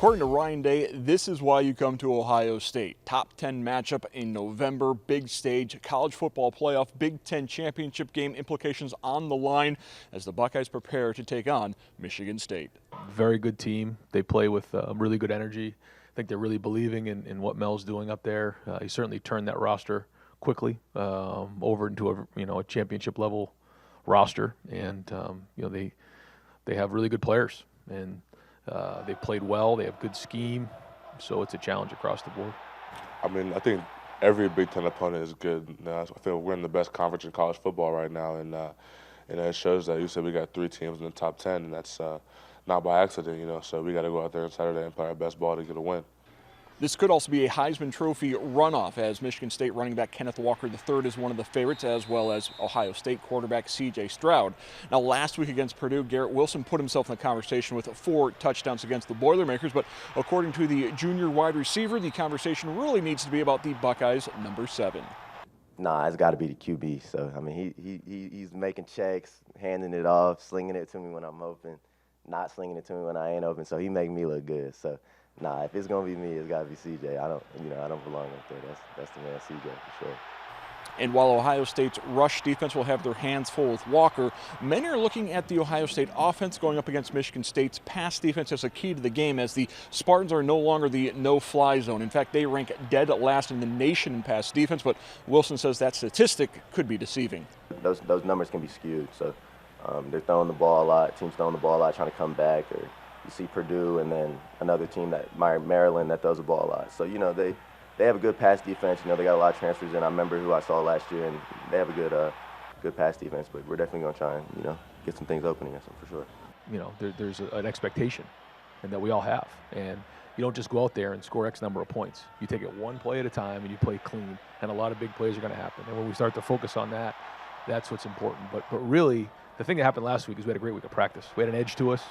According to Ryan Day, this is why you come to Ohio State. Top 10 matchup in November, big stage, college football playoff, Big Ten championship game, implications on the line as the Buckeyes prepare to take on Michigan State. Very good team. They play with really good energy. I think they're really believing in what Mel's doing up there. He certainly turned that roster quickly over into a championship level roster, and they have really good players, and they played well. They have good scheme, so it's a challenge across the board. I mean, I think every Big Ten opponent is good. I feel we're in the best conference in college football right now, and it shows that. You said we got 3 teams in the top 10, and that's not by accident, So we got to go out there on Saturday and play our best ball to get a win. This could also be a Heisman Trophy runoff, as Michigan State running back Kenneth Walker III is one of the favorites, as well as Ohio State quarterback C.J. Stroud. Now, last week against Purdue, Garrett Wilson put himself in the conversation with 4 touchdowns against the Boilermakers, but according to the junior wide receiver, the conversation really needs to be about the Buckeyes' number 7. Nah, it's got to be the QB. So, I mean, he's making checks, handing it off, slinging it to me when I'm open, not slinging it to me when I ain't open, so he make me look good. So, nah, if it's gonna be me, it's gotta be CJ. I don't belong up there. That's the man, CJ, for sure. And while Ohio State's rush defense will have their hands full with Walker, many are looking at the Ohio State offense going up against Michigan State's pass defense as a key to the game, as the Spartans are no longer the no-fly zone. In fact, they rank dead last in the nation in pass defense, but Wilson says that statistic could be deceiving. Those numbers can be skewed. So they're throwing the ball a lot. Teams throwing the ball a lot, trying to come back, or you see Purdue and then another team, Maryland, that throws the ball a lot. So, they have a good pass defense. They got a lot of transfers in. I remember who I saw last year, and they have a good pass defense. But we're definitely going to try and, get some things open against them for sure. There's an expectation, and that we all have. And you don't just go out there and score X number of points. You take it one play at a time, and you play clean. And a lot of big plays are going to happen. And when we start to focus on that, that's what's important. But really, the thing that happened last week is we had a great week of practice. We had an edge to us.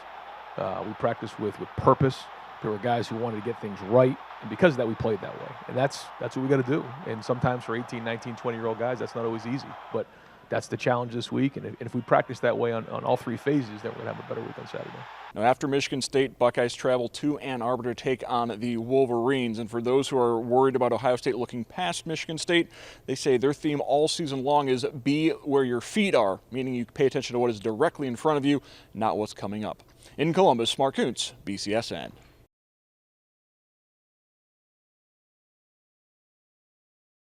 We practiced with purpose. There were guys who wanted to get things right, and because of that, we played that way. And that's what we got to do. And sometimes for 18, 19, 20-year-old guys, that's not always easy. But that's the challenge this week. And if we practice that way on all 3 phases, then we're going to have a better week on Saturday. Now, after Michigan State, Buckeyes travel to Ann Arbor to take on the Wolverines. And for those who are worried about Ohio State looking past Michigan State, they say their theme all season long is be where your feet are, meaning you pay attention to what is directly in front of you, not what's coming up. In Columbus, Mark Kuntz, BCSN.